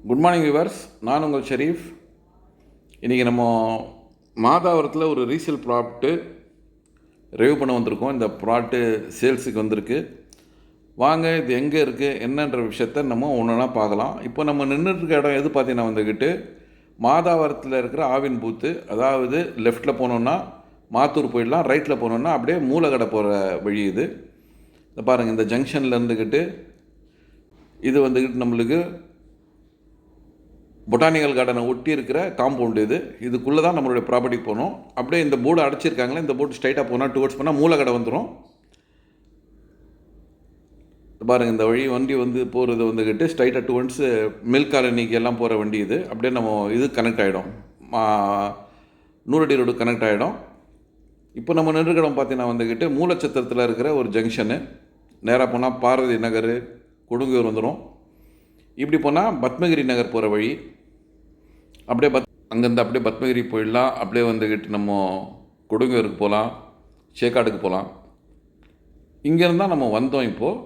Good morning viewers, நான் உங்கள் ஷெரீஃப். இன்றைக்கி நம்ம மாதாவரத்தில் ஒரு ரீசேல் ப்ராடக்ட்டு ரிவ்யூ பண்ண வந்திருக்கோம். இந்த ப்ராடக்ட்டு சேல்ஸுக்கு வந்திருக்கு. வாங்க, இது எங்கே இருக்குது என்னன்ற விஷயத்த நம்ம ஒன்றா பார்க்கலாம். இப்போ நம்ம நின்றுட்டுருக்க இடம் எது பார்த்தீங்கன்னா வந்துக்கிட்டு மாதாவரத்தில் இருக்கிற ஆவின் பூத்து. அதாவது லெஃப்ட்டில் போனோன்னா மாத்தூர் போயிடலாம், ரைட்டில் போனோன்னா அப்படியே மூலக்கடை போகிற வழி இது. இந்த பாருங்கள், இந்த ஜங்ஷனில் இருந்துக்கிட்டு இது வந்துக்கிட்டு நம்மளுக்கு பொட்டானிக்கல் கார்டனை ஒட்டி இருக்கிற காம்பவுண்டு இது. இதுக்குள்ளே தான் நம்மளுடைய ப்ராப்பர்ட்டிக்கு போகணும். அப்படியே இந்த போர்டு அடைச்சிருக்காங்களே, இந்த போர்டு ஸ்ட்ரைட்டாக போனால் டுவர்ட்ஸ் போனால் மூலக்கடை வந்துடும். பாருங்கள், இந்த வழி வண்டி வந்து போகிறது வந்துக்கிட்டு ஸ்ட்ரைட்டாக டுவர்ட்ஸ் மில்க் காலனிக்கு எல்லாம் போகிற வண்டி இது. அப்படியே நம்ம இது கனெக்ட் ஆகிடும், நூறடி ரோடு கனெக்ட் ஆகிடும். இப்போ நம்ம நின்றுக்கிடம் பார்த்தீங்கன்னா வந்துக்கிட்டு மூலச்சத்திரத்தில் இருக்கிற ஒரு ஜங்ஷனு. நேராக போனால் பாரதி நகர், கொடுங்கூர் வந்துடும். இப்படி போனால் பத்மகிரி நகர் போகிற வழி. அப்படியே அங்கேருந்து அப்படியே பத்மகிரி போயிடலாம். அப்படியே வந்துக்கிட்டு நம்ம கொடுங்கூருக்கு போகலாம், சேக்காடுக்கு போகலாம். இங்கேருந்து தான் நம்ம வந்தோம். இப்போது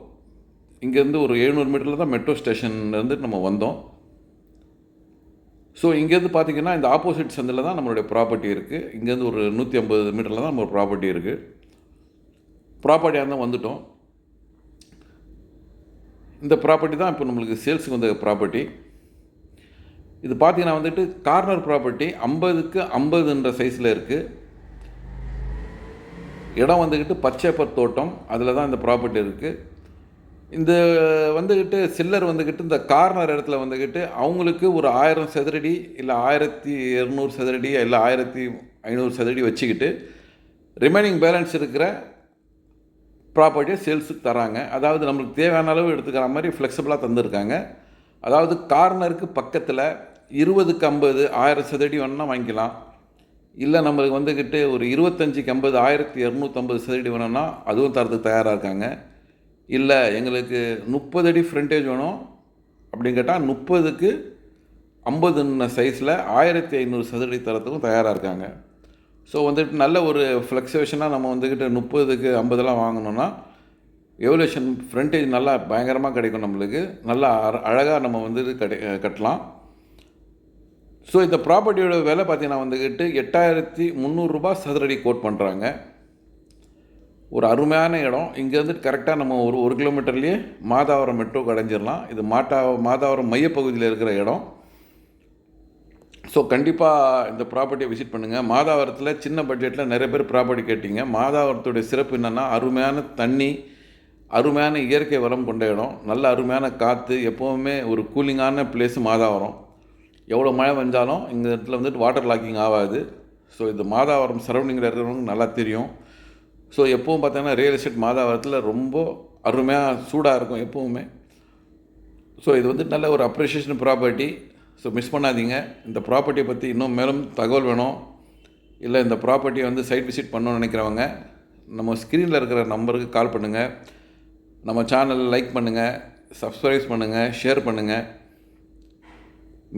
இங்கேருந்து ஒரு 700 மீட்டரில் தான் மெட்ரோ ஸ்டேஷன்லேருந்து நம்ம வந்தோம். ஸோ இங்கேருந்து பார்த்திங்கன்னா இந்த ஆப்போசிட் சந்தில் தான் நம்மளுடைய ப்ராப்பர்ட்டி இருக்குது. இங்கேருந்து ஒரு 150 மீட்டரில் தான் நம்ம ப்ராப்பர்ட்டி இருக்குது. ப்ராப்பர்ட்டியாக இருந்தால் வந்துவிட்டோம். இந்த ப்ராப்பர்ட்டி தான் இப்போ நம்மளுக்கு சேல்ஸுக்கு வந்த ப்ராப்பர்ட்டி. இது பார்த்தீங்கன்னா வந்துட்டு கார்னர் ப்ராப்பர்ட்டி 50க்கு 50ன்ற சைஸில் இருக்குது. இடம் வந்துக்கிட்டு பச்சைப்பர் தோட்டம், அதில் தான் இந்த ப்ராப்பர்ட்டி இருக்குது. இந்த வந்துக்கிட்டு சில்லர் வந்துக்கிட்டு இந்த கார்னர் இடத்துல வந்துக்கிட்டு அவங்களுக்கு ஒரு 1000 சதுரடி இல்லை 1200 சதுரடி இல்லை 1500 சதுரடி வச்சுக்கிட்டு ரிமைனிங் பேலன்ஸ் இருக்கிற ப்ராப்பர்ட்டியை சேல்ஸுக்கு தராங்க. அதாவது நம்மளுக்கு தேவையான அளவு எடுத்துக்கிற மாதிரி ஃப்ளெக்சிபிளாக தந்துருக்காங்க. அதாவது கார்னருக்கு பக்கத்தில் 20க்கு 50 1000 சதுரடி வேணும்னா வாங்கிக்கலாம். இல்லை நம்மளுக்கு வந்துக்கிட்டு ஒரு 25க்கு 50 1250 சதுரடி வேணும்னா அதுவும் தரத்துக்கு தயாராக இருக்காங்க. இல்லை எங்களுக்கு 30 அடி ஃப்ரண்டேஜ் வேணும் அப்படின்னு கேட்டால் 30க்கு 50 சைஸில் 1500 சதுரடி தரத்துக்கும் தயாராக இருக்காங்க. ஸோ வந்துட்டு நல்ல ஒரு ஃப்ளக்சுவேஷனாக நம்ம வந்துக்கிட்டு 30க்கு 50 வாங்கணுன்னா எவல்யூஷன் ஃப்ரண்டேஜ் நல்லா பயங்கரமாக கிடைக்கும். நம்மளுக்கு நல்லா அழகாக நம்ம வந்து கட்டலாம். ஸோ இந்த ப்ராப்பர்ட்டியோட விலை பார்த்திங்கன்னா வந்துக்கிட்டு 8300 ரூபாய் சதுரடி கோட் பண்ணுறாங்க. ஒரு அருமையான இடம். இங்கேருந்து கரெக்டாக நம்ம ஒரு கிலோமீட்டர்லேயே மாதாவரம் மெட்ரோக்கு அடைஞ்சிடலாம். இது மாதாவரம் மையப்பகுதியில் இருக்கிற இடம். ஸோ கண்டிப்பாக இந்த ப்ராப்பர்ட்டியை விசிட் பண்ணுங்கள். மாதாவரத்தில் சின்ன பட்ஜெட்டில் நிறைய பேர் ப்ராப்பர்ட்டி கேட்டிங்க. மாதாவரத்துடைய சிறப்பு என்னென்னா அருமையான தண்ணி, அருமையான இயற்கை வளம் கொண்ட இடம், நல்ல அருமையான காற்று, எப்போவுமே ஒரு கூலிங்கான பிளேஸு மாதாவரம். எவ்வளோ மழை வந்தாலும் இந்த இடத்துல வந்துட்டு வாட்டர் லாக்கிங் ஆகாது. ஸோ இது மாதாவரம் சரௌண்டிங்கில் இருக்கிறவங்க நல்லா தெரியும். ஸோ எப்போவும் பார்த்தீங்கன்னா ரியல் எஸ்டேட் மாதாவரத்தில் ரொம்ப அருமையாக சூடாக இருக்கும் எப்போவுமே. ஸோ இது வந்து நல்ல ஒரு அப்ரிஷியேஷன் ப்ராப்பர்ட்டி. ஸோ மிஸ் பண்ணாதீங்க. இந்த ப்ராப்பர்ட்டியை பற்றி இன்னும் மேலும் தகவல் வேணும், இல்லை இந்த ப்ராப்பர்ட்டியை வந்து சைட் விசிட் பண்ணணும்னு நினைக்கிறவங்க நம்ம ஸ்க்ரீனில் இருக்கிற நம்பருக்கு கால் பண்ணுங்கள். நம்ம சேனலை லைக் பண்ணுங்கள், சப்ஸ்கிரைப் பண்ணுங்கள், ஷேர் பண்ணுங்கள்.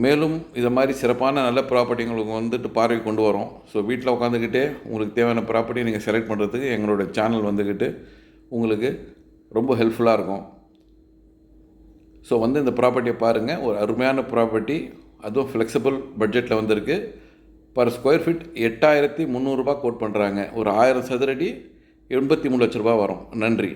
மேலும் இதை மாதிரி சிறப்பான நல்ல ப்ராப்பர்ட்டி உங்களுக்கு வந்துட்டு பார்வை கொண்டு வரோம். ஸோ வீட்டில் உட்காந்துக்கிட்டே உங்களுக்கு தேவையான ப்ராப்பர்ட்டியை நீங்கள் செலக்ட் பண்ணுறதுக்கு எங்களோட சேனல் வந்துக்கிட்டு உங்களுக்கு ரொம்ப ஹெல்ப்ஃபுல்லாக இருக்கும். ஸோ வந்து இந்த ப்ராப்பர்ட்டியை பாருங்கள். ஒரு அருமையான ப்ராப்பர்ட்டி, அதுவும் ஃப்ளெக்சிபிள் பட்ஜெட்டில் வந்திருக்கு. பர் ஸ்கொயர் ஃபீட் 8300 ரூபாய் கோட் பண்ணுறாங்க. ஒரு 1000 சதுரடி 83 லட்ச ரூபா வரும். நன்றி.